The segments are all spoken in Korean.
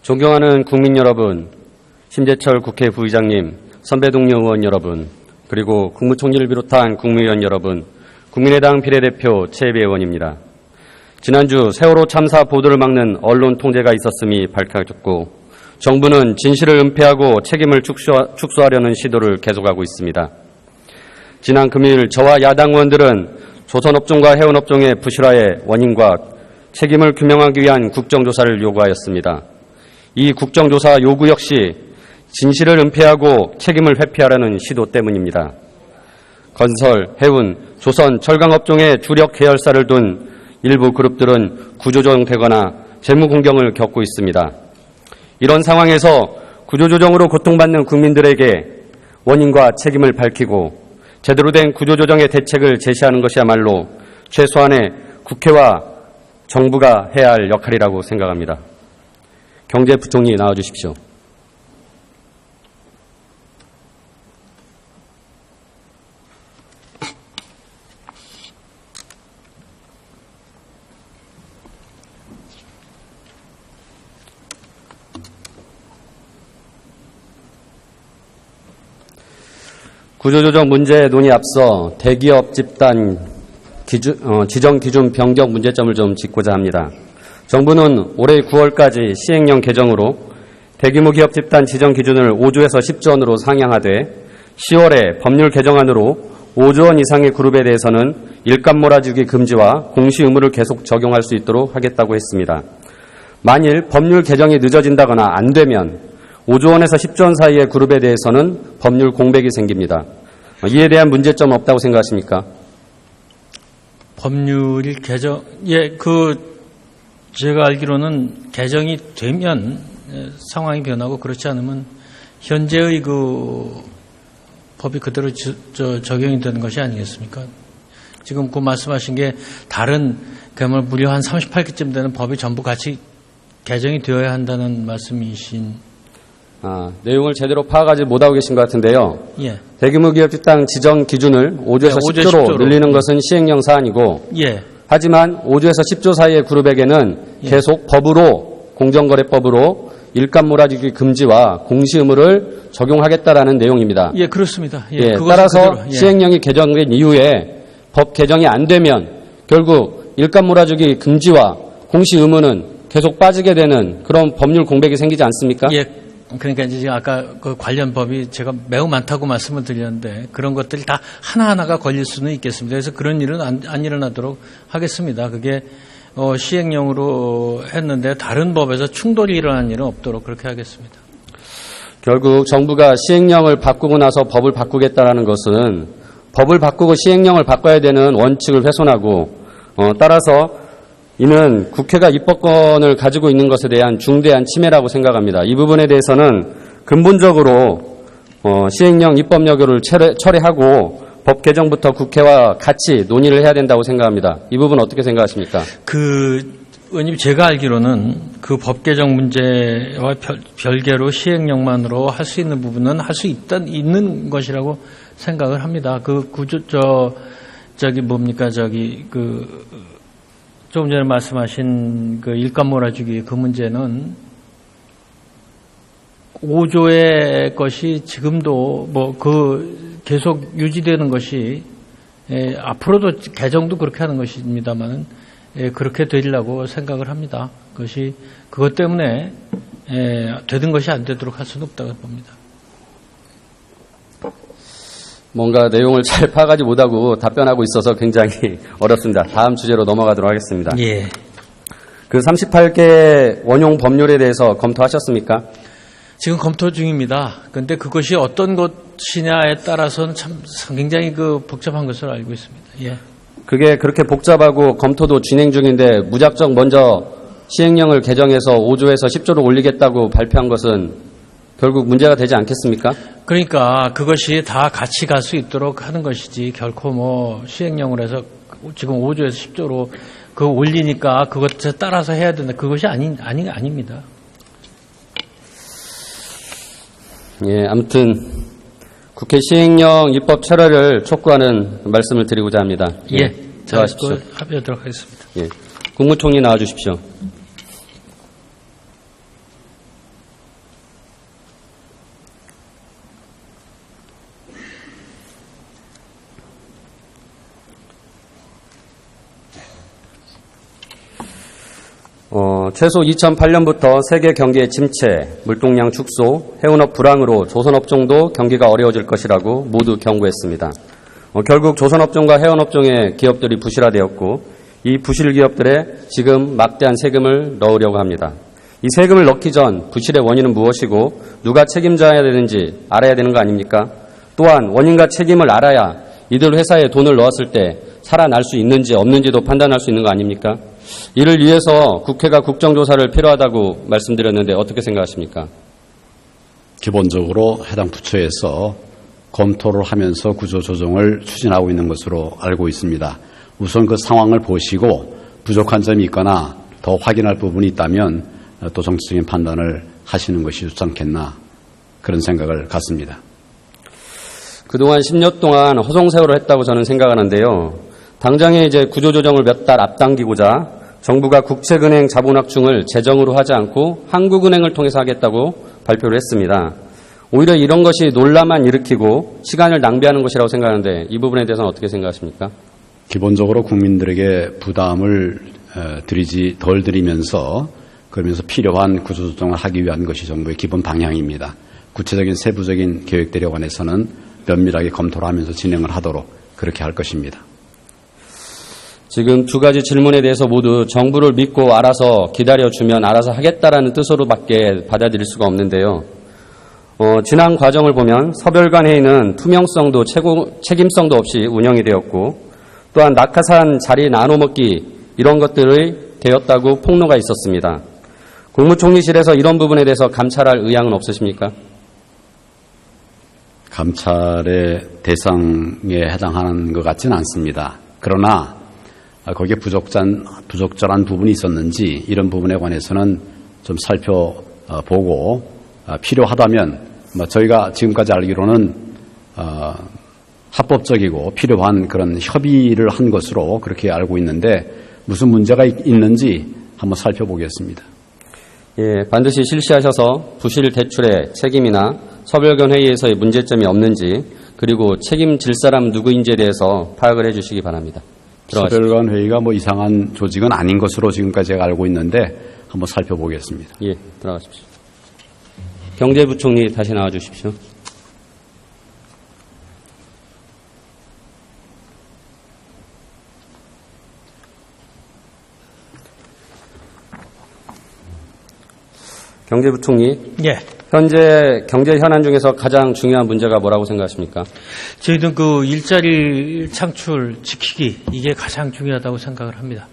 존경하는 국민 여러분, 심재철 국회 부의장님, 선배 동료 의원 여러분, 그리고 국무총리를 비롯한 국무위원 여러분, 국민의당 비례대표 최혜배 의원입니다. 지난주 세월호 참사 보도를 막는 언론 통제가 있었음이 밝혀졌고 정부는 진실을 은폐하고 책임을 축소하려는 시도를 계속하고 있습니다. 지난 금요일 저와 야당 의원들은 조선업종과 해운업종의 부실화의 원인과 책임을 규명하기 위한 국정조사를 요구하였습니다. 이 국정조사 요구 역시 진실을 은폐하고 책임을 회피하려는 시도 때문입니다. 건설, 해운, 조선, 철강업종의 주력 계열사를 둔 일부 그룹들은 구조조정되거나 재무 공경을 겪고 있습니다. 이런 상황에서 구조조정으로 고통받는 국민들에게 원인과 책임을 밝히고 제대로 된 구조조정의 대책을 제시하는 것이야말로 최소한의 국회와 정부가 해야 할 역할이라고 생각합니다. 경제부총리 나와주십시오. 구조조정 문제 논의 앞서 대기업 집단 지정 기준 변경 문제점을 좀 짚고자 합니다. 정부는 올해 9월까지 시행령 개정으로 대규모 기업 집단 지정 기준을 5조에서 10조 원으로 상향하되 10월에 법률 개정안으로 5조 원 이상의 그룹에 대해서는 일감 몰아주기 금지와 공시 의무를 계속 적용할 수 있도록 하겠다고 했습니다. 만일 법률 개정이 늦어진다거나 안 되면 5조 원에서 10조 원 사이의 그룹에 대해서는 법률 공백이 생깁니다. 이에 대한 문제점 없다고 생각하십니까? 법률 개정, 제가 알기로는 개정이 되면 상황이 변하고 그렇지 않으면 현재의 법이 그대로 적용이 되는 것이 아니겠습니까? 지금 그 말씀하신 게 다른 그야말로 무려 한 38개쯤 되는 법이 전부 같이 개정이 되어야 한다는 말씀이신. 내용을 제대로 파악하지 못하고 계신 것 같은데요. 예. 대규모 기업 집단 지정 기준을 5조에서 10조로 늘리는 것은 시행령 사안이고, 예. 하지만 5조에서 10조 사이의 그룹에게는 계속 법으로, 공정거래법으로 일감 몰아주기 금지와 공시 의무를 적용하겠다라는 내용입니다. 예, 그렇습니다. 따라서 시행령이 개정된 이후에 법 개정이 안 되면 결국 일감 몰아주기 금지와 공시 의무는 계속 빠지게 되는 그런 법률 공백이 생기지 않습니까? 예. 그러니까 이제 아까 그 관련 법이 제가 매우 많다고 말씀을 드렸는데 그런 것들이 다 하나하나가 걸릴 수는 있겠습니다. 그래서 그런 일은 안 일어나도록 하겠습니다. 그게 시행령으로 했는데 다른 법에서 충돌이 일어난 일은 없도록 그렇게 하겠습니다. 결국 정부가 시행령을 바꾸고 나서 법을 바꾸겠다라는 것은 법을 바꾸고 시행령을 바꿔야 되는 원칙을 훼손하고 따라서 이는 국회가 입법권을 가지고 있는 것에 대한 중대한 침해라고 생각합니다. 이 부분에 대해서는 근본적으로 시행령 입법 여부를 철회하고 법 개정부터 국회와 같이 논의를 해야 된다고 생각합니다. 이 부분 어떻게 생각하십니까? 의원님, 제가 알기로는 그 법 개정 문제와 별개로 시행령만으로 할 수 있는 부분은 할 수 있는 것이라고 생각을 합니다. 조금 전에 말씀하신 그 일감 몰아주기 그 문제는 5조의 것이 지금도 계속 유지되는 것이 앞으로도 개정도 그렇게 하는 것입니다만은 그렇게 되리라고 생각을 합니다. 그것 때문에 되는 것이 안 되도록 할 수는 없다고 봅니다. 뭔가 내용을 잘 파악하지 못하고 답변하고 있어서 굉장히 어렵습니다. 다음 주제로 넘어가도록 하겠습니다. 예. 그 38개 원용 법률에 대해서 검토하셨습니까? 지금 검토 중입니다. 그런데 그것이 어떤 것이냐에 따라서는 참 굉장히 복잡한 것으로 알고 있습니다. 예. 그게 그렇게 복잡하고 검토도 진행 중인데 무작정 먼저 시행령을 개정해서 5조에서 10조로 올리겠다고 발표한 것은 결국 문제가 되지 않겠습니까? 그러니까 그것이 다 같이 갈 수 있도록 하는 것이지 결코 시행령을 해서 지금 5조에서 10조로 올리니까 그것에 따라서 해야 된다. 그것이 아닙니다. 예, 아무튼 국회 시행령 입법 철회를 촉구하는 말씀을 드리고자 합니다. 예, 들어가십시오. 합의하도록 하겠습니다. 예, 국무총리 나와주십시오. 최소 2008년부터 세계 경기의 침체, 물동량 축소, 해운업 불황으로 조선업종도 경기가 어려워질 것이라고 모두 경고했습니다. 결국 조선업종과 해운업종의 기업들이 부실화되었고 이 부실 기업들에 지금 막대한 세금을 넣으려고 합니다. 이 세금을 넣기 전 부실의 원인은 무엇이고 누가 책임져야 되는지 알아야 되는 거 아닙니까? 또한 원인과 책임을 알아야 이들 회사에 돈을 넣었을 때 살아날 수 있는지 없는지도 판단할 수 있는 거 아닙니까? 이를 위해서 국회가 국정조사를 필요하다고 말씀드렸는데 어떻게 생각하십니까? 기본적으로 해당 부처에서 검토를 하면서 구조조정을 추진하고 있는 것으로 알고 있습니다. 우선 그 상황을 보시고 부족한 점이 있거나 더 확인할 부분이 있다면 또 정치적인 판단을 하시는 것이 좋지 않겠나 그런 생각을 갖습니다. 그동안 10년 동안 허송세월을 했다고 저는 생각하는데요. 당장에 이제 구조조정을 몇 달 앞당기고자 정부가 국책은행 자본확충을 재정으로 하지 않고 한국은행을 통해서 하겠다고 발표를 했습니다. 오히려 이런 것이 논란만 일으키고 시간을 낭비하는 것이라고 생각하는데 이 부분에 대해서는 어떻게 생각하십니까? 기본적으로 국민들에게 부담을 덜 드리면서 그러면서 필요한 구조조정을 하기 위한 것이 정부의 기본 방향입니다. 구체적인 세부적인 계획들에 관해서는 면밀하게 검토를 하면서 진행을 하도록 그렇게 할 것입니다. 지금 두 가지 질문에 대해서 모두 정부를 믿고 알아서 기다려주면 알아서 하겠다라는 뜻으로밖에 받아들일 수가 없는데요. 지난 과정을 보면 서별관 회의는 투명성도 책임성도 없이 운영이 되었고 또한 낙하산 자리 나눠먹기 이런 것들이 되었다고 폭로가 있었습니다. 국무총리실에서 이런 부분에 대해서 감찰할 의향은 없으십니까? 감찰의 대상에 해당하는 것 같지는 않습니다. 그러나 거기에 부적절한 부분이 있었는지 이런 부분에 관해서는 좀 살펴보고 필요하다면 저희가 지금까지 알기로는 합법적이고 필요한 그런 협의를 한 것으로 그렇게 알고 있는데 무슨 문제가 있는지 한번 살펴보겠습니다. 예, 반드시 실시하셔서 부실 대출의 책임이나 서별관 회의에서의 문제점이 없는지 그리고 책임질 사람 누구인지에 대해서 파악을 해주시기 바랍니다. 서별관 회의가 이상한 조직은 아닌 것으로 지금까지 제가 알고 있는데 한번 살펴보겠습니다. 예, 들어가십시오. 경제부총리 다시 나와주십시오. 경제부총리. 예. 현재 경제 현안 중에서 가장 중요한 문제가 뭐라고 생각하십니까? 저희는 그 일자리 창출 지키기 이게 가장 중요하다고 생각을 합니다.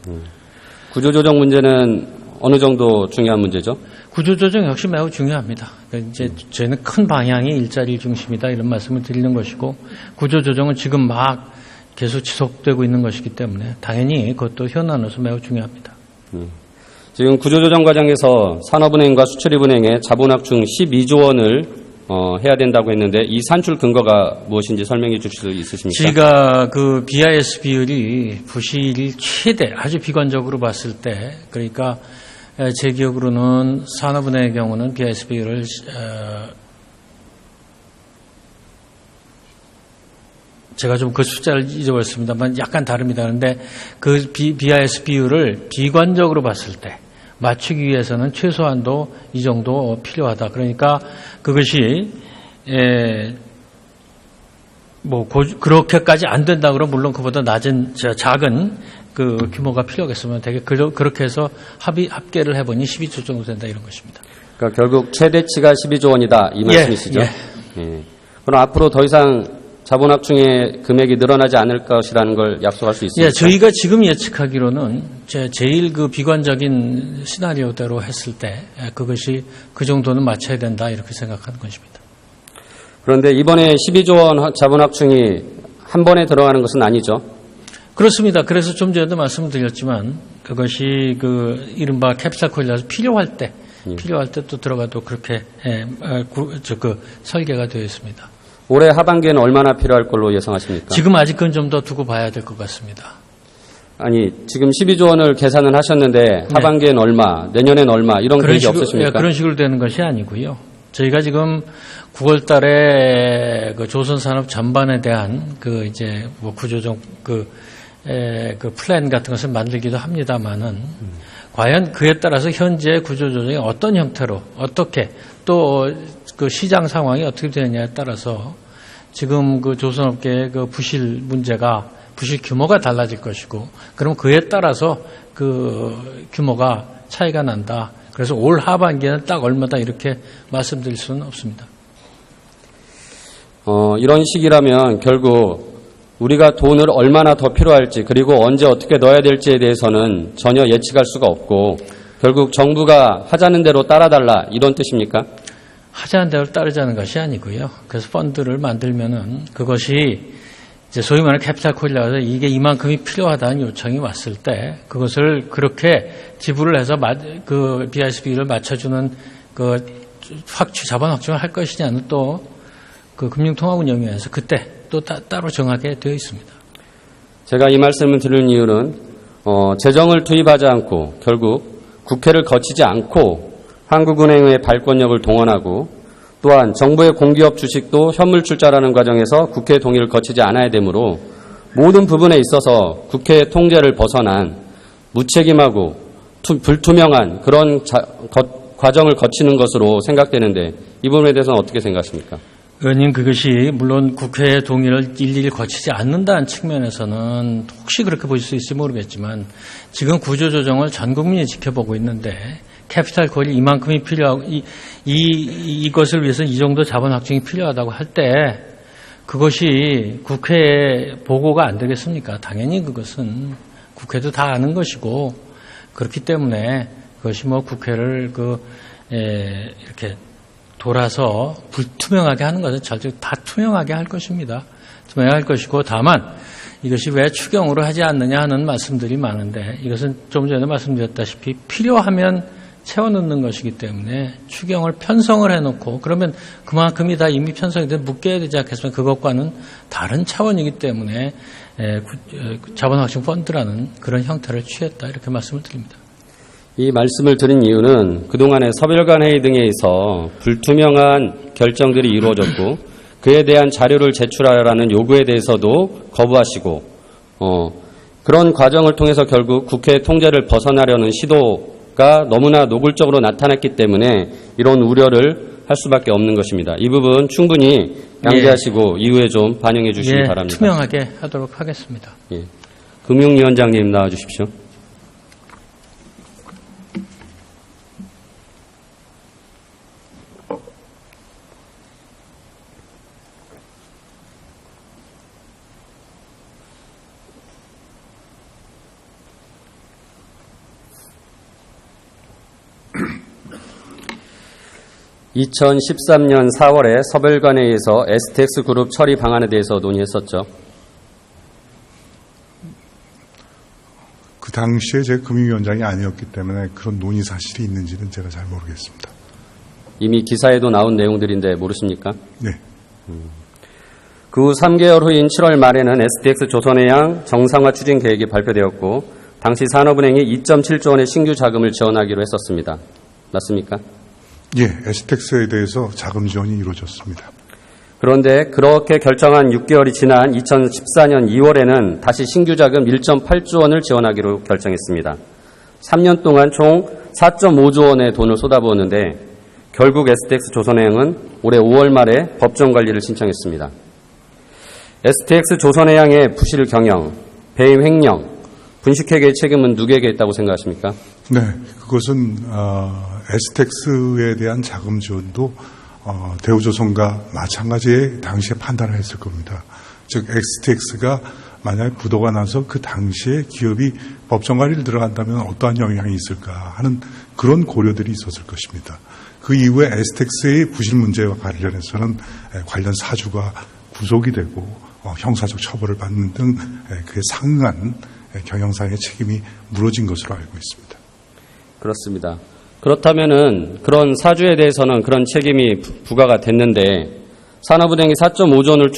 구조조정 문제는 어느 정도 중요한 문제죠? 구조조정 역시 매우 중요합니다. 이제 저희는 큰 방향이 일자리 중심이다 이런 말씀을 드리는 것이고 구조조정은 지금 막 계속 지속되고 있는 것이기 때문에 당연히 그것도 현안으로서 매우 중요합니다. 지금 구조조정 과정에서 산업은행과 수출입은행에 자본확충 12조 원을 해야 된다고 했는데 이 산출 근거가 무엇인지 설명해 주실 수 있으십니까? 저희가 그 BIS 비율이 부실이 최대 아주 비관적으로 봤을 때 그러니까 제 기억으로는 산업은행의 경우는 BIS 비율을 제가 좀 그 숫자를 잊어버렸습니다만 약간 다릅니다. 그런데 그 BIS 비율을 비관적으로 봤을 때 맞추기 위해서는 최소한도 이 정도 필요하다. 그러니까 그것이 그렇게까지 안 된다 그러면 물론 그보다 낮은 작은 그 규모가 필요하겠으면 되게 그렇게 해서 합계를 해보니 12조 정도 된다 이런 것입니다. 그러니까 결국 최대치가 12조 원이다 이 말씀이시죠? 예. 그럼 앞으로 더 이상 자본확충의 금액이 늘어나지 않을 것이라는 걸 약속할 수 있습니까? 예, 저희가 지금 예측하기로는 제일 그 비관적인 시나리오대로 했을 때 그것이 그 정도는 맞춰야 된다 이렇게 생각하는 것입니다. 그런데 이번에 12조 원 자본확충이 한 번에 들어가는 것은 아니죠? 그렇습니다. 그래서 좀 전에도 말씀드렸지만 그것이 그 이른바 캐피탈 콜이라서 필요할 때 또 들어가도 그렇게 설계가 되어 있습니다. 올해 하반기에는 얼마나 필요할 걸로 예상하십니까? 지금 아직은 좀 더 두고 봐야 될 것 같습니다. 아니 지금 12조 원을 계산을 하셨는데 하반기에는 얼마, 내년엔 얼마 이런 계획이 없으십니까? 그런 식으로 되는 것이 아니고요. 저희가 지금 9월 달에 그 조선산업 전반에 대한 그 이제 구조적 그 플랜 같은 것을 만들기도 합니다만은 과연 그에 따라서 현재 구조조정이 어떤 형태로 어떻게 또 그 시장 상황이 어떻게 되느냐에 따라서 지금 그 조선업계의 그 부실 문제가 부실 규모가 달라질 것이고 그럼 그에 따라서 그 규모가 차이가 난다. 그래서 올 하반기에는 딱 얼마다 이렇게 말씀드릴 수는 없습니다. 이런 식이라면 결국 우리가 돈을 얼마나 더 필요할지 그리고 언제 어떻게 넣어야 될지에 대해서는 전혀 예측할 수가 없고 결국 정부가 하자는 대로 따라달라 이런 뜻입니까? 하자는 대로 따르자는 것이 아니고요. 그래서 펀드를 만들면은 그것이 이제 소위 말하는 캐피탈 콜이라고 해서 이게 이만큼이 필요하다는 요청이 왔을 때 그것을 그렇게 지불을 해서 그 BISB를 맞춰주는 그 자본 확충을 할 것이냐는 또 그 금융통화운영위원회에서 그때 또 따로 정하게 되어 있습니다. 제가 이 말씀을 드리는 이유는 재정을 투입하지 않고 결국 국회를 거치지 않고 한국은행의 발권력을 동원하고 또한 정부의 공기업 주식도 현물 출자라는 과정에서 국회 동의를 거치지 않아야 되므로 모든 부분에 있어서 국회의 통제를 벗어난 무책임하고 불투명한 그런 과정을 거치는 것으로 생각되는데 이 부분에 대해서는 어떻게 생각하십니까? 의원님, 그것이 물론 국회의 동의를 일일이 거치지 않는다는 측면에서는 혹시 그렇게 보실 수 있을지 모르겠지만 지금 구조조정을 전 국민이 지켜보고 있는데 캐피탈 콜이 이만큼이 필요하고 이것을 위해서 이 정도 자본 확충이 필요하다고 할 때 그것이 국회에 보고가 안 되겠습니까? 당연히 그것은 국회도 다 아는 것이고 그렇기 때문에 그것이 뭐 국회를 이렇게 돌아서 불투명하게 하는 것은 절대 다 투명하게 할 것입니다. 투명하게 할 것이고 다만 이것이 왜 추경으로 하지 않느냐 하는 말씀들이 많은데 이것은 좀 전에 말씀드렸다시피 필요하면 채워넣는 것이기 때문에 추경을 편성을 해놓고 그러면 그만큼이 다 이미 편성이 돼 묶여야 되지 않겠습니까? 그것과는 다른 차원이기 때문에 자본확충 펀드라는 그런 형태를 취했다 이렇게 말씀을 드립니다. 이 말씀을 드린 이유는 그동안의 서별관 회의 등에서 불투명한 결정들이 이루어졌고 그에 대한 자료를 제출하라는 요구에 대해서도 거부하시고 그런 과정을 통해서 결국 국회의 통제를 벗어나려는 시도가 너무나 노골적으로 나타났기 때문에 이런 우려를 할 수밖에 없는 것입니다. 이 부분 충분히 양지하시고 이후에 좀 반영해 주시기 바랍니다. 투명하게 하도록 하겠습니다. 금융위원장님 나와 주십시오. (2013년 4월에) 서별관회의에서 STX 그룹 처리 방안에 대해서 논의했었죠. 그 당시에 제가 금융위원장이 아니었기 때문에 그런 논의 사실이 있는지는 제가 잘 모르겠습니다. 이미 기사에도 나온 내용들인데 모르십니까? 네. 그 후 3개월 후인 7월 말에는 STX 조선해양 정상화 추진 계획이 발표되었고 당시 산업은행이 2.7조 원의 신규 자금을 지원하기로 했었습니다. 맞습니까? 예, STX에 대해서 자금 지원이 이루어졌습니다. 그런데 그렇게 결정한 6개월이 지난 2014년 2월에는 다시 신규 자금 1.8조 원을 지원하기로 결정했습니다. 3년 동안 총 4.5조 원의 돈을 쏟아부었는데 결국 STX 조선해양은 올해 5월 말에 법정 관리를 신청했습니다. STX 조선해양의 부실 경영, 배임 횡령, 분식회계의 책임은 누구에게 있다고 생각하십니까? 네, 그것은 STX에 대한 자금 지원도 대우조선과 마찬가지의 당시에 판단을 했을 겁니다. 즉 STX가 만약에 부도가 나서 그 당시에 기업이 법정 관리를 들어간다면 어떠한 영향이 있을까 하는 그런 고려들이 있었을 것입니다. 그 이후에 STX의 부실 문제와 관련해서는 관련 사주가 구속이 되고 형사적 처벌을 받는 등 그에 상응한 경영상의 책임이 물어진 것으로 알고 있습니다. 그렇습니다. 그렇다면은 그런 사주에 대해서는 그런 책임이 부과가 됐는데 산업은행이 4.5조 원을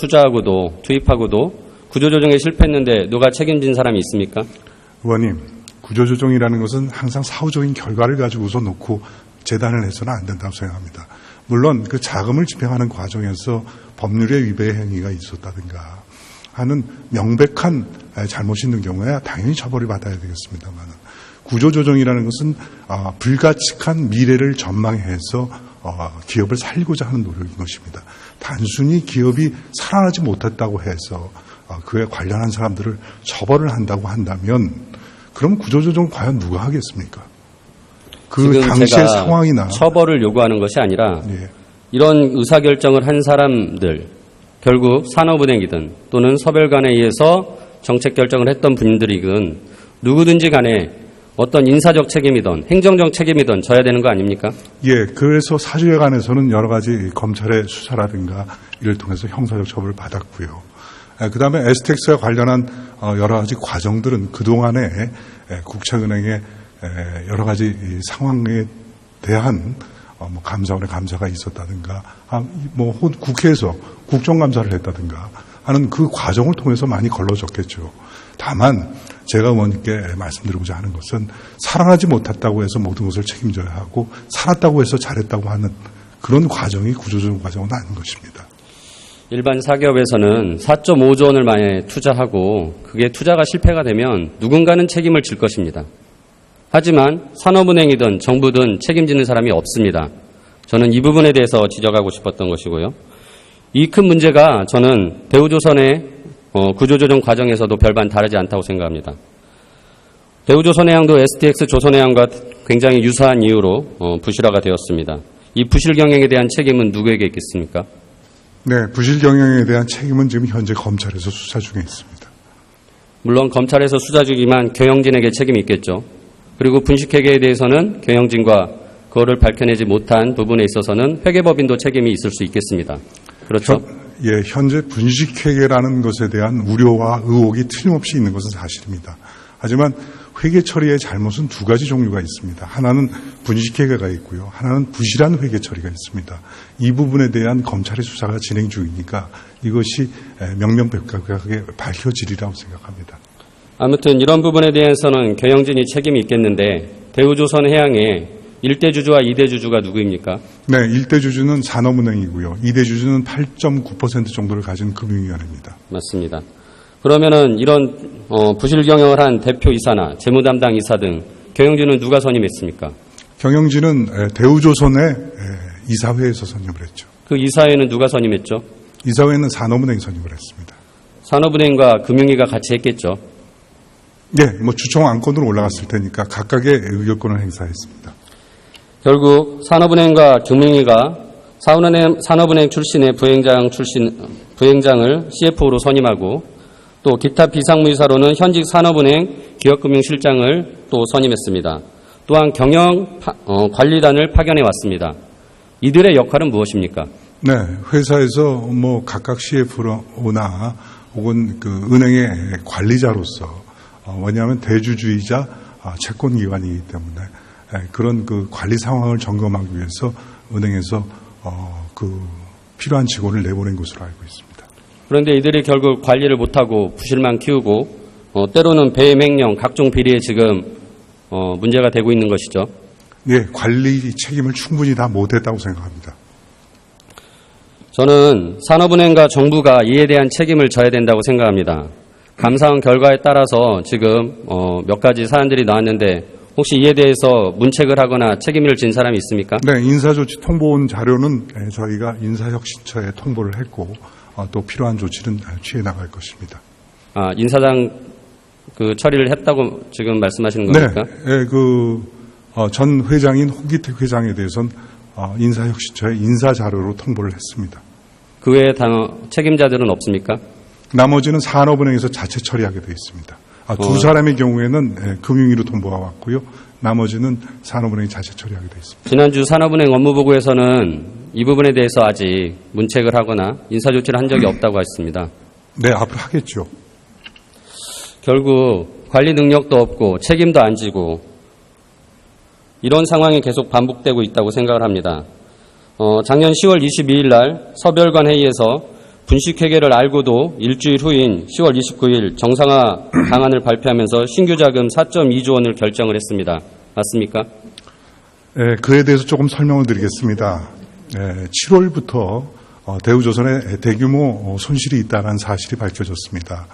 투입하고도 구조조정에 실패했는데 누가 책임진 사람이 있습니까? 의원님, 구조조정이라는 것은 항상 사후적인 결과를 가지고 우선 놓고 재단을 해서는 안 된다고 생각합니다. 물론 그 자금을 집행하는 과정에서 법률의 위배 행위가 있었다든가 하는 명백한 잘못이 있는 경우에 당연히 처벌을 받아야 되겠습니다만 구조조정이라는 것은 불가측한 미래를 전망해서 기업을 살리고자 하는 노력인 것입니다. 단순히 기업이 살아나지 못했다고 해서 그에 관련한 사람들을 처벌을 한다고 한다면 그럼 구조조정 과연 누가 하겠습니까? 그 지금 당시의 제가 상황이나 처벌을 요구하는 것이 아니라 예. 이런 의사결정을 한 사람들, 결국 산업은행이든 또는 서별관에 의해서 정책 결정을 했던 분들이든 누구든지 간에 어떤 인사적 책임이든 행정적 책임이든 져야 되는 거 아닙니까? 예, 그래서 사주에 관해서는 여러 가지 검찰의 수사라든가 이를 통해서 형사적 처벌을 받았고요. 그 다음에 에스텍스와 관련한 여러 가지 과정들은 그동안에 국채은행의 여러 가지 상황에 대한 감사원의 감사가 있었다든가, 국회에서 국정감사를 했다든가 하는 그 과정을 통해서 많이 걸러졌겠죠. 다만 제가 의원님께 말씀드리고자 하는 것은 살아나지 못했다고 해서 모든 것을 책임져야 하고 살았다고 해서 잘했다고 하는 그런 과정이 구조조정 과정은 아닌 것입니다. 일반 사기업에서는 4.5조 원을 많이 투자하고 그게 투자가 실패가 되면 누군가는 책임을 질 것입니다. 하지만 산업은행이든 정부든 책임지는 사람이 없습니다. 저는 이 부분에 대해서 지적하고 싶었던 것이고요. 이 큰 문제가 저는 대우조선의 구조조정 과정에서도 별반 다르지 않다고 생각합니다. 대우조선해양도 STX 조선해양과 굉장히 유사한 이유로 부실화가 되었습니다. 이 부실 경영에 대한 책임은 누구에게 있겠습니까? 네, 부실 경영에 대한 책임은 지금 현재 검찰에서 수사 중에 있습니다. 물론 검찰에서 수사 중이지만 경영진에게 책임이 있겠죠. 그리고 분식회계에 대해서는 경영진과 그거를 밝혀내지 못한 부분에 있어서는 회계법인도 책임이 있을 수 있겠습니다. 그렇죠? 예, 현재 분식회계라는 것에 대한 우려와 의혹이 틀림없이 있는 것은 사실입니다. 하지만 회계 처리의 잘못은 두 가지 종류가 있습니다. 하나는 분식회계가 있고요. 하나는 부실한 회계 처리가 있습니다. 이 부분에 대한 검찰의 수사가 진행 중이니까 이것이 명명백백하게 밝혀지리라고 생각합니다. 아무튼 이런 부분에 대해서는 경영진이 책임이 있겠는데 대우조선해양의 1대 주주와 2대 주주가 누구입니까? 네, 1대 주주는 산업은행이고요. 2대 주주는 8.9% 정도를 가진 금융위원회입니다. 맞습니다. 그러면은 이런 부실 경영을 한 대표이사나 재무담당 이사 등 경영진은 누가 선임했습니까? 경영진은 대우조선의 이사회에서 선임을 했죠. 그 이사회는 누가 선임했죠? 이사회는 산업은행이 선임을 했습니다. 산업은행과 금융위가 같이 했겠죠. 예, 주총 안건으로 올라갔을 테니까 각각의 의결권을 행사했습니다. 결국 산업은행과 금융위가 산업은행 출신의 부행장을 CFO로 선임하고 또 기타 비상무이사로는 현직 산업은행 기업금융실장을 또 선임했습니다. 또한 관리단을 파견해 왔습니다. 이들의 역할은 무엇입니까? 네, 회사에서 각각 CFO나 혹은 그 은행의 관리자로서 왜냐하면 대주주이자 채권기관이기 때문에 그런 그 관리 상황을 점검하기 위해서 은행에서 그 필요한 직원을 내보낸 것으로 알고 있습니다. 그런데 이들이 결국 관리를 못하고 부실만 키우고 때로는 배임 횡령, 각종 비리에 지금 문제가 되고 있는 것이죠. 예, 관리 책임을 충분히 다 못했다고 생각합니다. 저는 산업은행과 정부가 이에 대한 책임을 져야 된다고 생각합니다. 감사원 결과에 따라서 지금 몇 가지 사안들이 나왔는데 혹시 이에 대해서 문책을 하거나 책임을 진 사람이 있습니까? 네, 인사조치 통보온 자료는 저희가 인사혁신처에 통보를 했고 또 필요한 조치는 취해 나갈 것입니다. 아, 인사장 그 처리를 했다고 지금 말씀하시는 겁니까? 네, 전 회장인 홍기택 회장에 대해서는 인사혁신처에 인사자료로 통보를 했습니다. 그 외에 책임자들은 없습니까? 나머지는 산업은행에서 자체 처리하게 되어 있습니다. 두 사람의 경우에는 금융위로 통보가 왔고요. 나머지는 산업은행이 자체 처리하게 되어 있습니다. 지난주 산업은행 업무보고에서는 이 부분에 대해서 아직 문책을 하거나 인사조치를 한 적이 없다고 했습니다. 네, 앞으로 하겠죠. 결국 관리 능력도 없고 책임도 안 지고 이런 상황이 계속 반복되고 있다고 생각을 합니다. 작년 10월 22일 날 서별관 회의에서 분식회계를 알고도 일주일 후인 10월 29일 정상화 방안을 발표하면서 신규 자금 4.2조 원을 결정을 했습니다. 맞습니까? 네, 그에 대해서 조금 설명을 드리겠습니다. 7월부터 대우조선에 대규모 손실이 있다는 사실이 밝혀졌습니다.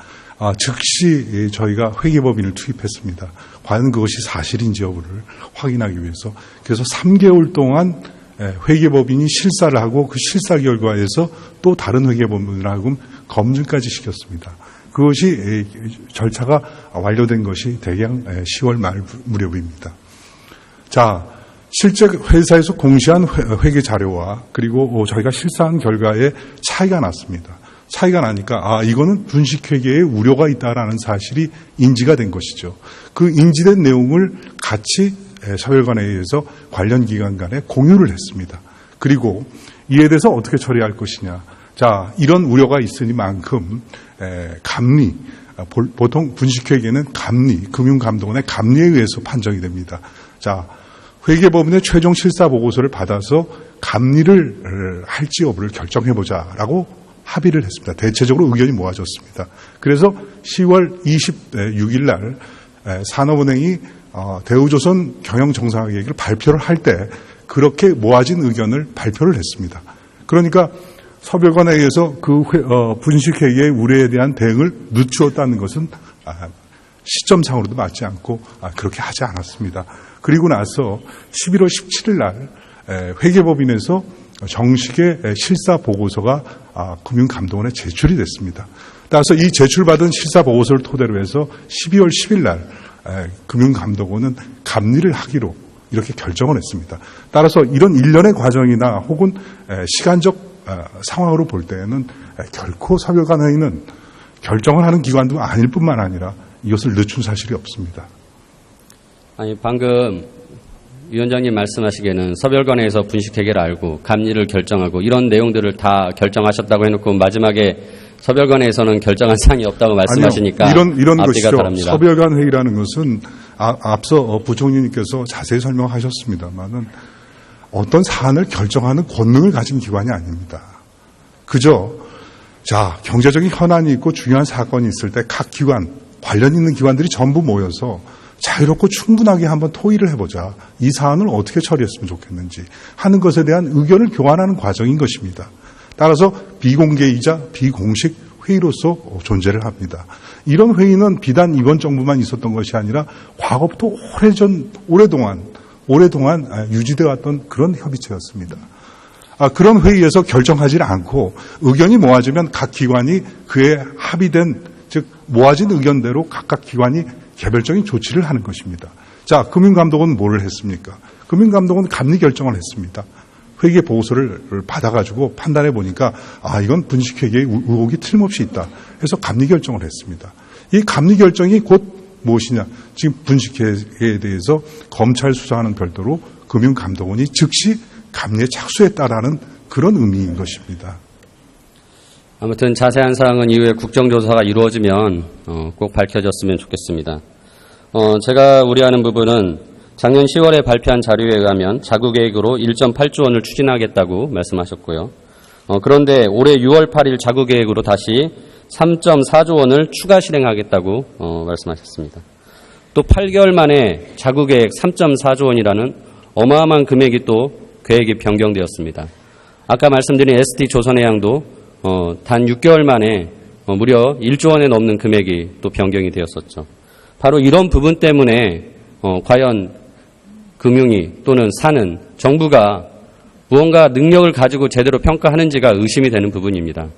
즉시 저희가 회계법인을 투입했습니다. 과연 그것이 사실인지 여부를 확인하기 위해서. 그래서 3개월 동안 회계법인이 실사를 하고 그 실사 결과에서 또 다른 회계법인하고 검증까지 시켰습니다. 그것이 절차가 완료된 것이 대략 10월 말 무렵입니다. 자, 실제 회사에서 공시한 회계 자료와 그리고 저희가 실사한 결과에 차이가 났습니다. 차이가 나니까 이거는 분식회계에 우려가 있다라는 사실이 인지가 된 것이죠. 그 인지된 내용을 같이 서별관에 의해서 관련 기관 간에 공유를 했습니다. 그리고 이에 대해서 어떻게 처리할 것이냐. 자, 이런 우려가 있으니만큼 감리, 보통 분식회계는 감리, 금융감독원의 감리에 의해서 판정이 됩니다. 자, 회계법인의 최종 실사 보고서를 받아서 감리를 할지 여부를 결정해보자라고 합의를 했습니다. 대체적으로 의견이 모아졌습니다. 그래서 10월 26일 날 산업은행이 대우조선 경영정상회의를 발표를 할 때 그렇게 모아진 의견을 발표를 했습니다. 그러니까 서별관에 의해서 그 분식회계의 우려에 대한 대응을 늦추었다는 것은 시점상으로도 맞지 않고 그렇게 하지 않았습니다. 그리고 나서 11월 17일 날 회계법인에서 정식의 실사 보고서가 금융감독원에 제출이 됐습니다. 따라서 이 제출받은 실사 보고서를 토대로 해서 12월 10일 날 금융감독원은 감리를 하기로 이렇게 결정을 했습니다. 따라서 이런 일련의 과정이나 혹은 시간적 상황으로 볼 때에는 결코 서별관회의는 결정을 하는 기관도 아닐 뿐만 아니라 이것을 늦춘 사실이 없습니다. 아니, 방금 위원장님 말씀하시기에는 서별관회에서 분식회계를 알고 감리를 결정하고 이런 내용들을 다 결정하셨다고 해놓고 마지막에 서별관회에서는 결정한 사항이 없다고 말씀하시니까 아니요, 이런 앞뒤가 것이죠. 다릅니다. 서별관 회의라는 것은 앞서 부총리님께서 자세히 설명하셨습니다만은 어떤 사안을 결정하는 권능을 가진 기관이 아닙니다. 그저 경제적인 현안이 있고 중요한 사건이 있을 때 각 기관, 관련 있는 기관들이 전부 모여서 자유롭고 충분하게 한번 토의를 해보자. 이 사안을 어떻게 처리했으면 좋겠는지 하는 것에 대한 의견을 교환하는 과정인 것입니다. 따라서 비공개이자 비공식 회의로서 존재를 합니다. 이런 회의는 비단 이번 정부만 있었던 것이 아니라 과거부터 오래동안 유지되어 왔던 그런 협의체였습니다. 그런 회의에서 결정하지 않고 의견이 모아지면 각 기관이 그에 합의된, 즉 모아진 의견대로 각각 기관이 개별적인 조치를 하는 것입니다. 자, 금융감독원은 뭘 했습니까? 금융감독원은 감리 결정을 했습니다. 회계 보고서를 받아가지고 판단해 보니까 이건 분식회계의 의혹이 틀림없이 있다 해서 감리 결정을 했습니다. 이 감리 결정이 곧 무엇이냐? 지금 분식회계에 대해서 검찰 수사하는 별도로 금융감독원이 즉시 감리에 착수했다라는 그런 의미인 것입니다. 아무튼 자세한 사항은 이후에 국정조사가 이루어지면 꼭 밝혀졌으면 좋겠습니다. 제가 우려하는 부분은 작년 10월에 발표한 자료에 의하면 자구계획으로 1.8조 원을 추진하겠다고 말씀하셨고요. 그런데 올해 6월 8일 자구계획으로 다시 3.4조 원을 추가 실행하겠다고 말씀하셨습니다. 또 8개월 만에 자구계획 3.4조 원이라는 어마어마한 금액이 또 계획이 변경되었습니다. 아까 말씀드린 ST조선해양도 단 6개월 만에 무려 1조 원에 넘는 금액이 또 변경이 되었었죠. 바로 이런 부분 때문에 과연 금융위 또는 사는 정부가 무언가 능력을 가지고 제대로 평가하는지가 의심이 되는 부분입니다.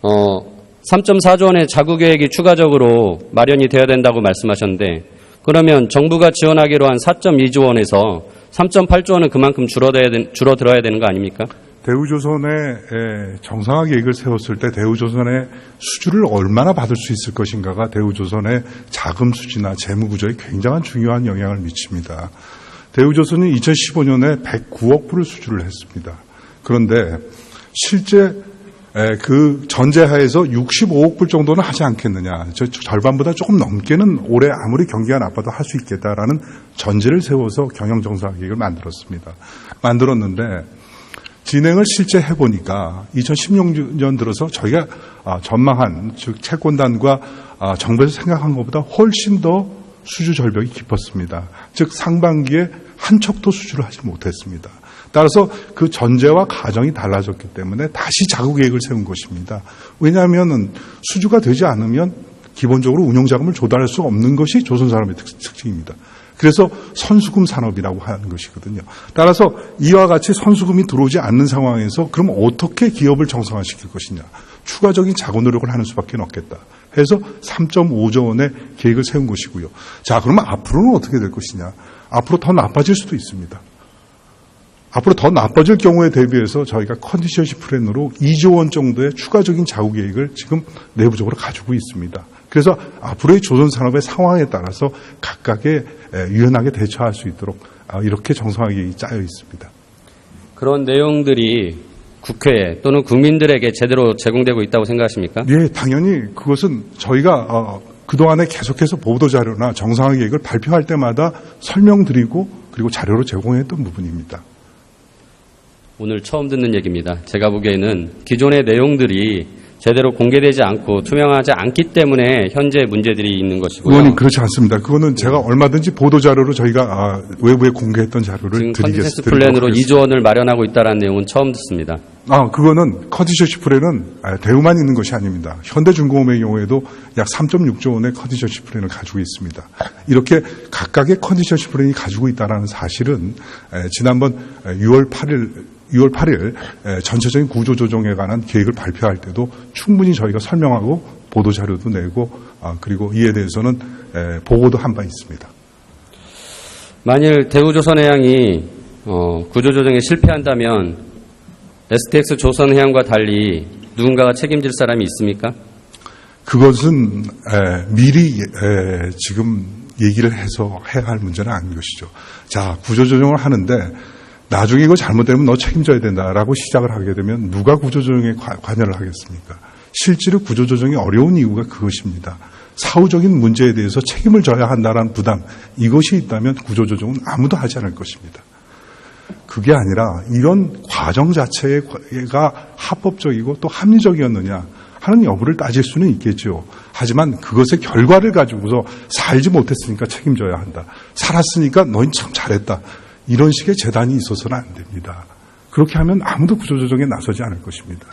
3.4조 원의 자구계획이 추가적으로 마련이 되어야 된다고 말씀하셨는데 그러면 정부가 지원하기로 한 4.2조 원에서 3.8조 원은 그만큼 줄어들어야 되는 거 아닙니까? 대우조선의 정상화 계획을 세웠을 때 대우조선의 수주를 얼마나 받을 수 있을 것인가가 대우조선의 자금 수지나 재무 구조에 굉장한 중요한 영향을 미칩니다. 대우조선이 2015년에 109억 불을 수주를 했습니다. 그런데 실제 그 전제하에서 65억 불 정도는 하지 않겠느냐. 절반보다 조금 넘게는 올해 아무리 경기가 나빠도 할 수 있겠다라는 전제를 세워서 경영정상화 계획을 만들었는데 진행을 실제 해보니까 2016년 들어서 저희가 전망한 즉 채권단과 정부에서 생각한 것보다 훨씬 더 수주 절벽이 깊었습니다. 즉 상반기에 한 척도 수주를 하지 못했습니다. 따라서 그 전제와 가정이 달라졌기 때문에 다시 자구 계획을 세운 것입니다. 왜냐하면 수주가 되지 않으면 기본적으로 운영자금을 조달할 수 없는 것이 조선산업의 특징입니다. 그래서 선수금 산업이라고 하는 것이거든요. 따라서 이와 같이 선수금이 들어오지 않는 상황에서 그럼 어떻게 기업을 정상화시킬 것이냐. 추가적인 자구 노력을 하는 수밖에 없겠다. 해서 3.5조 원의 계획을 세운 것이고요. 자, 그러면 앞으로는 어떻게 될 것이냐. 앞으로 더 나빠질 수도 있습니다. 앞으로 더 나빠질 경우에 대비해서 저희가 컨디션시 플랜으로 2조 원 정도의 추가적인 자구 계획을 지금 내부적으로 가지고 있습니다. 그래서 앞으로의 조선산업의 상황에 따라서 각각의 유연하게 대처할 수 있도록 이렇게 정상화 계획이 짜여 있습니다. 그런 내용들이 국회에 또는 국민들에게 제대로 제공되고 있다고 생각하십니까? 예, 당연히 그것은 저희가 그동안에 계속해서 보도자료나 정상화 계획을 발표할 때마다 설명드리고 그리고 자료로 제공했던 부분입니다. 오늘 처음 듣는 얘기입니다. 제가 보기에는 기존의 내용들이 제대로 공개되지 않고 투명하지 않기 때문에 현재 문제들이 있는 것이고요. 의원님 그렇지 않습니다. 그거는 제가 얼마든지 보도자료로 저희가 외부에 공개했던 자료를 지금 컨디션시 드리겠습니다. 플랜으로 2조 원을 마련하고 있다는 내용은 처음 듣습니다. 그거는 컨디션시 플랜은 대우만 있는 것이 아닙니다. 현대중공업의 경우에도 약 3.6조 원의 컨디션시 플랜을 가지고 있습니다. 이렇게 각각의 컨디션시 플랜이 가지고 있다는 사실은 지난번 6월 8일 전체적인 구조조정에 관한 계획을 발표할 때도 충분히 저희가 설명하고 보도자료도 내고 그리고 이에 대해서는 보고도 한 바 있습니다. 만일 대우조선해양이 구조조정에 실패한다면 STX 조선해양과 달리 누군가가 책임질 사람이 있습니까? 그것은 미리 지금 얘기를 해서 해야 할 문제는 아닌 것이죠. 자, 구조조정을 하는데 나중에 이거 잘못되면 너 책임져야 된다라고 시작을 하게 되면 누가 구조조정에 관여를 하겠습니까? 실제로 구조조정이 어려운 이유가 그것입니다. 사후적인 문제에 대해서 책임을 져야 한다는 부담, 이것이 있다면 구조조정은 아무도 하지 않을 것입니다. 그게 아니라 이런 과정 자체가 합법적이고 또 합리적이었느냐 하는 여부를 따질 수는 있겠죠. 하지만 그것의 결과를 가지고서 살지 못했으니까 책임져야 한다. 살았으니까 너희 참 잘했다. 이런 식의 재단이 있어서는 안 됩니다. 그렇게 하면 아무도 구조조정에 나서지 않을 것입니다.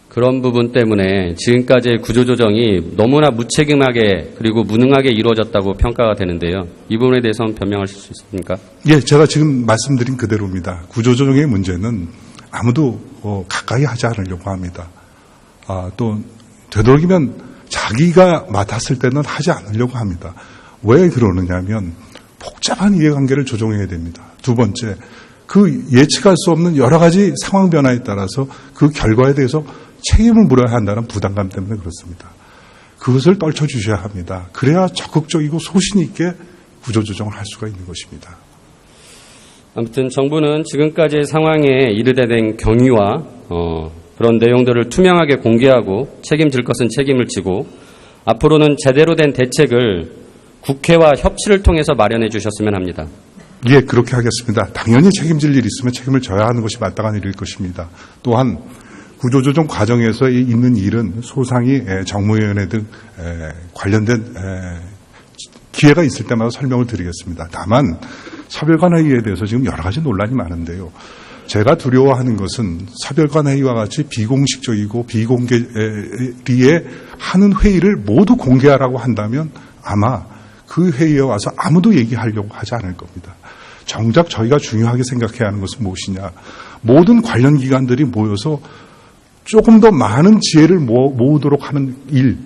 그런 부분 때문에 지금까지의 구조조정이 너무나 무책임하게 그리고 무능하게 이루어졌다고 평가가 되는데요. 이 부분에 대해서는 변명하실 수 있습니까? 예, 제가 지금 말씀드린 그대로입니다. 구조조정의 문제는 아무도 가까이 하지 않으려고 합니다. 또 되도록이면 자기가 맡았을 때는 하지 않으려고 합니다. 왜 그러느냐면 복잡한 이해관계를 조정해야 됩니다. 두 번째, 그 예측할 수 없는 여러 가지 상황 변화에 따라서 그 결과에 대해서 책임을 물어야 한다는 부담감 때문에 그렇습니다. 그것을 떨쳐주셔야 합니다. 그래야 적극적이고 소신 있게 구조조정을 할 수가 있는 것입니다. 아무튼 정부는 지금까지의 상황에 이르게 된 경위와 그런 내용들을 투명하게 공개하고 책임질 것은 책임을 지고 앞으로는 제대로 된 대책을 국회와 협치를 통해서 마련해 주셨으면 합니다. 예, 그렇게 하겠습니다. 당연히 책임질 일이 있으면 책임을 져야 하는 것이 마땅한 일일 것입니다. 또한 구조조정 과정에서 있는 일은 소상히 정무위원회 등 관련된 기회가 있을 때마다 설명을 드리겠습니다. 다만 사별관회의에 대해서 지금 여러 가지 논란이 많은데요. 제가 두려워하는 것은 사별관회의와 같이 비공식적이고 비공개리에 하는 회의를 모두 공개하라고 한다면 아마 그 회의에 와서 아무도 얘기하려고 하지 않을 겁니다. 정작 저희가 중요하게 생각해야 하는 것은 무엇이냐. 모든 관련 기관들이 모여서 조금 더 많은 지혜를 모으도록 하는 일,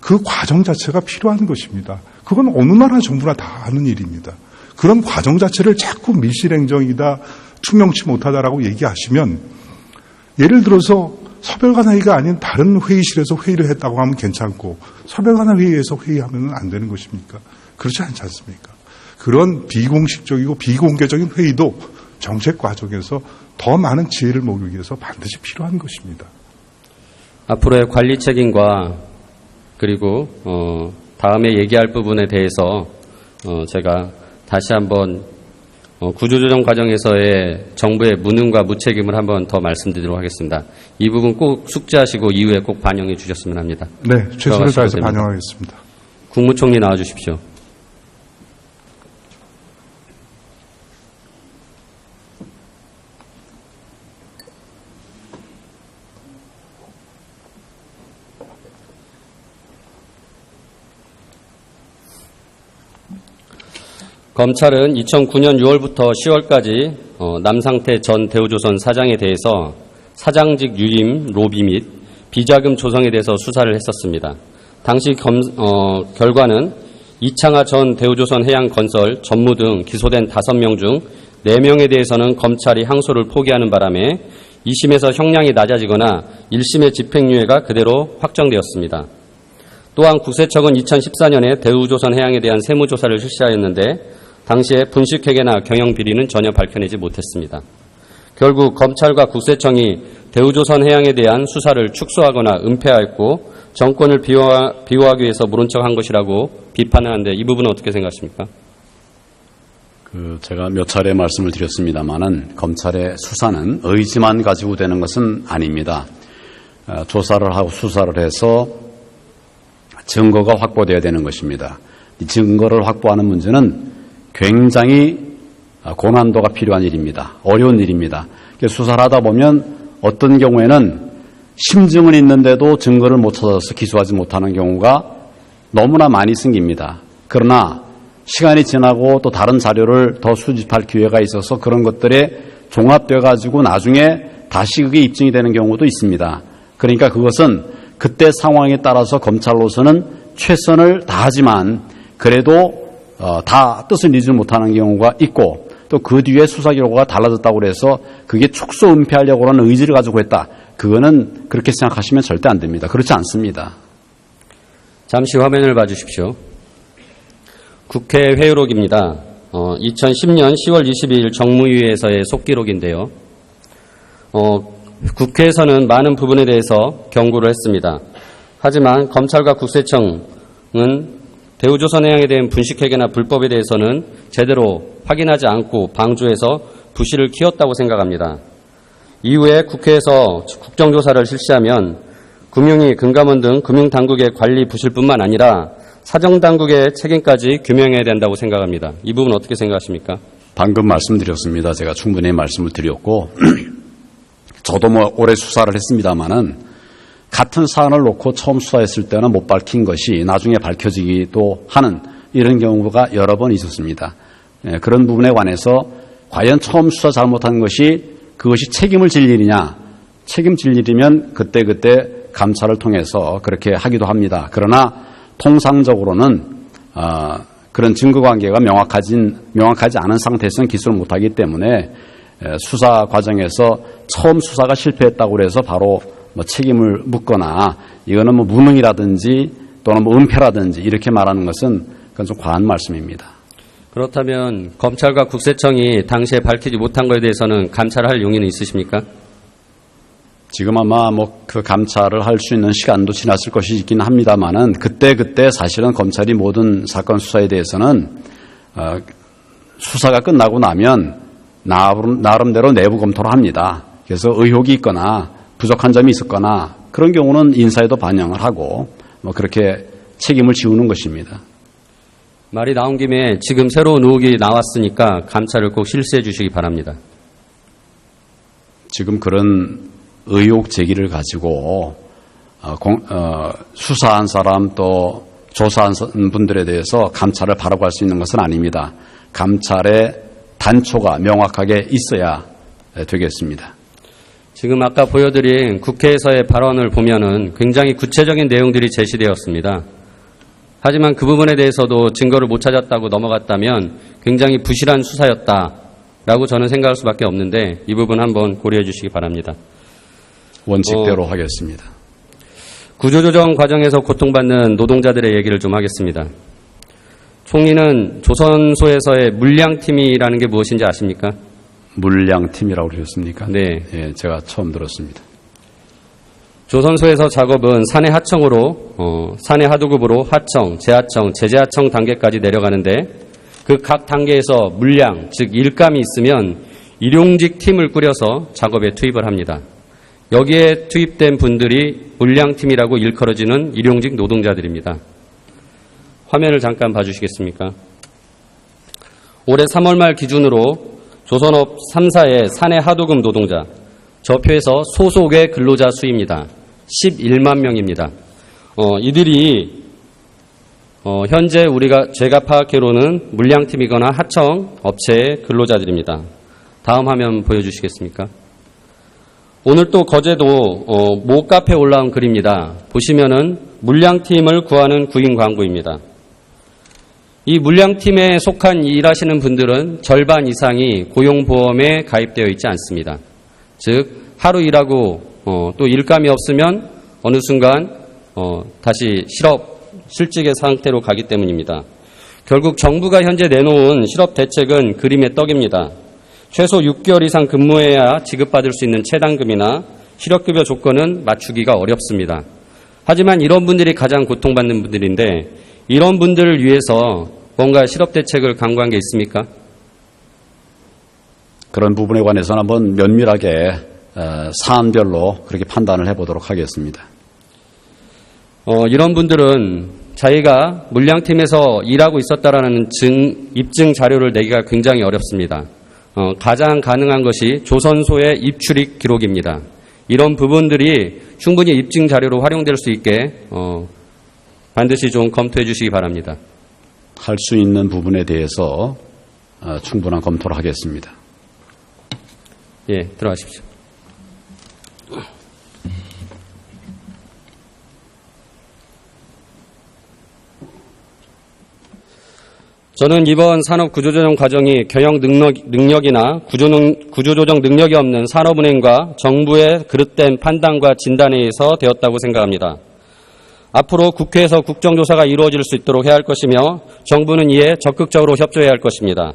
그 과정 자체가 필요한 것입니다. 그건 어느 나라 정부나 다 하는 일입니다. 그런 과정 자체를 자꾸 밀실행정이다, 투명치 못하다라고 얘기하시면 예를 들어서 서별관 회의가 아닌 다른 회의실에서 회의를 했다고 하면 괜찮고 서별관 회의에서 회의하면 안 되는 것입니까? 그렇지 않지 않습니까? 그런 비공식적이고 비공개적인 회의도 정책 과정에서 더 많은 지혜를 모으기 위해서 반드시 필요한 것입니다. 앞으로의 관리 책임과 그리고 다음에 얘기할 부분에 대해서 제가 다시 한번 구조조정 과정에서의 정부의 무능과 무책임을 한번 더 말씀드리도록 하겠습니다. 이 부분 꼭 숙지하시고 이후에 꼭 반영해 주셨으면 합니다. 네, 최선을 다해서 반영하겠습니다. 국무총리 나와 주십시오. 검찰은 2009년 6월부터 10월까지 남상태 전 대우조선 사장에 대해서 사장직 유임, 로비 및 비자금 조성에 대해서 수사를 했었습니다. 당시 결과는 이창하 전 대우조선 해양건설 전무 등 기소된 5명 중 4명에 대해서는 검찰이 항소를 포기하는 바람에 2심에서 형량이 낮아지거나 1심의 집행유예가 그대로 확정되었습니다. 또한 국세청은 2014년에 대우조선 해양에 대한 세무조사를 실시하였는데 당시에 분식회계나 경영비리는 전혀 밝혀내지 못했습니다. 결국 검찰과 국세청이 대우조선 해양에 대한 수사를 축소하거나 은폐하였고 정권을 비호하기 위해서 모른 척한 것이라고 비판을 하는데 이 부분은 어떻게 생각하십니까? 제가 몇 차례 말씀을 드렸습니다마는 검찰의 수사는 의지만 가지고 되는 것은 아닙니다. 조사를 하고 수사를 해서 증거가 확보되어야 되는 것입니다. 이 증거를 확보하는 문제는 굉장히 고난도가 필요한 일입니다. 어려운 일입니다. 수사를 하다 보면 어떤 경우에는 심증은 있는데도 증거를 못 찾아서 기소하지 못하는 경우가 너무나 많이 생깁니다. 그러나 시간이 지나고 또 다른 자료를 더 수집할 기회가 있어서 그런 것들에 종합되어 가지고 나중에 다시 그게 입증이 되는 경우도 있습니다. 그러니까 그것은 그때 상황에 따라서 검찰로서는 최선을 다하지만 그래도 다 뜻을 이루지 못하는 경우가 있고 또 그 뒤에 수사 결과가 달라졌다고 해서 그게 축소 은폐하려고 하는 의지를 가지고 했다. 그거는 그렇게 생각하시면 절대 안 됩니다. 그렇지 않습니다. 잠시 화면을 봐주십시오. 국회 회의록입니다. 2010년 10월 22일 정무위에서의 속기록인데요. 국회에서는 많은 부분에 대해서 경고를 했습니다. 하지만 검찰과 국세청은 대우조선해양에 대한 분식회계나 불법에 대해서는 제대로 확인하지 않고 방조해서 부실을 키웠다고 생각합니다. 이후에 국회에서 국정조사를 실시하면 금융위, 금감원 등 금융당국의 관리 부실뿐만 아니라 사정당국의 책임까지 규명해야 된다고 생각합니다. 이 부분 어떻게 생각하십니까? 방금 말씀드렸습니다. 제가 충분히 말씀을 드렸고 저도 올해 수사를 했습니다마는 같은 사안을 놓고 처음 수사했을 때는 못 밝힌 것이 나중에 밝혀지기도 하는 이런 경우가 여러 번 있었습니다. 그런 부분에 관해서 과연 처음 수사 잘못한 것이 그것이 책임을 질 일이냐, 책임질 일이면 그때그때 감찰을 통해서 그렇게 하기도 합니다. 그러나 통상적으로는 그런 증거관계가 명확하지 않은 상태에서는 기소를 못하기 때문에 수사 과정에서 처음 수사가 실패했다고 해서 바로 책임을 묻거나 이거는 무능이라든지 또는 은폐라든지 이렇게 말하는 것은 그건 좀 과한 말씀입니다. 그렇다면 검찰과 국세청이 당시에 밝히지 못한 것에 대해서는 감찰할 용의는 있으십니까? 지금 아마 그 감찰을 할 수 있는 시간도 지났을 것이 있긴 합니다만은 그때 사실은 검찰이 모든 사건 수사에 대해서는 수사가 끝나고 나면 나름대로 내부 검토를 합니다. 그래서 의혹이 있거나 부족한 점이 있었거나 그런 경우는 인사에도 반영을 하고 그렇게 책임을 지우는 것입니다. 말이 나온 김에 지금 새로운 의혹이 나왔으니까 감찰을 꼭 실시해 주시기 바랍니다. 지금 그런 의혹 제기를 가지고 수사한 사람 또 조사한 분들에 대해서 감찰을 바라고 할 수 있는 것은 아닙니다. 감찰의 단초가 명확하게 있어야 되겠습니다. 지금 아까 보여드린 국회에서의 발언을 보면은 굉장히 구체적인 내용들이 제시되었습니다. 하지만 그 부분에 대해서도 증거를 못 찾았다고 넘어갔다면 굉장히 부실한 수사였다라고 저는 생각할 수밖에 없는데 이 부분 한번 고려해 주시기 바랍니다. 원칙대로 하겠습니다. 구조조정 과정에서 고통받는 노동자들의 얘기를 좀 하겠습니다. 총리는 조선소에서의 물량팀이라는 게 무엇인지 아십니까? 물량팀이라고 그러셨습니까? 네. 예, 제가 처음 들었습니다. 조선소에서 작업은 산해 하청으로 산해 하도급으로 하청, 재하청, 재재하청 단계까지 내려가는데 그 각 단계에서 물량, 즉 일감이 있으면 일용직 팀을 꾸려서 작업에 투입을 합니다. 여기에 투입된 분들이 물량팀이라고 일컬어지는 일용직 노동자들입니다. 화면을 잠깐 봐주시겠습니까? 올해 3월 말 기준으로 조선업 3사의 산해 하도급 노동자, 저표에서 소속의 근로자 수입니다. 11만 명입니다. 이들이 현재 제가 파악해로는 물량팀이거나 하청 업체의 근로자들입니다. 다음 화면 보여주시겠습니까? 오늘 또 거제도 모 카페에 올라온 글입니다. 보시면은 물량팀을 구하는 구인 광고입니다. 이 물량팀에 속한 일하시는 분들은 절반 이상이 고용보험에 가입되어 있지 않습니다. 즉 하루 일하고 또 일감이 없으면 어느 순간 다시 실직의 상태로 가기 때문입니다. 결국 정부가 현재 내놓은 실업 대책은 그림의 떡입니다. 최소 6개월 이상 근무해야 지급받을 수 있는 체당금이나 실업급여 조건은 맞추기가 어렵습니다. 하지만 이런 분들이 가장 고통받는 분들인데 이런 분들을 위해서 뭔가 실업 대책을 강구한 게 있습니까? 그런 부분에 관해서는 한번 면밀하게 사안별로 그렇게 판단을 해보도록 하겠습니다. 이런 분들은 자기가 물량팀에서 일하고 있었다라는 입증 자료를 내기가 굉장히 어렵습니다. 가장 가능한 것이 조선소의 입출입 기록입니다. 이런 부분들이 충분히 입증 자료로 활용될 수 있게 반드시 좀 검토해 주시기 바랍니다. 할 수 있는 부분에 대해서 충분한 검토를 하겠습니다. 예, 들어가십시오. 저는 이번 산업 구조조정 과정이 경영 능력이나 구조조정 능력이 없는 산업은행과 정부의 그릇된 판단과 진단에 의해서 되었다고 생각합니다. 앞으로 국회에서 국정조사가 이루어질 수 있도록 해야 할 것이며 정부는 이에 적극적으로 협조해야 할 것입니다.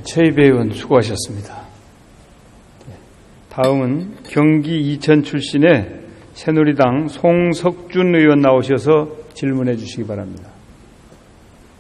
최이배 의원 수고하셨습니다. 다음은 경기 이천 출신의 새누리당 송석준 의원 나오셔서 질문해 주시기 바랍니다.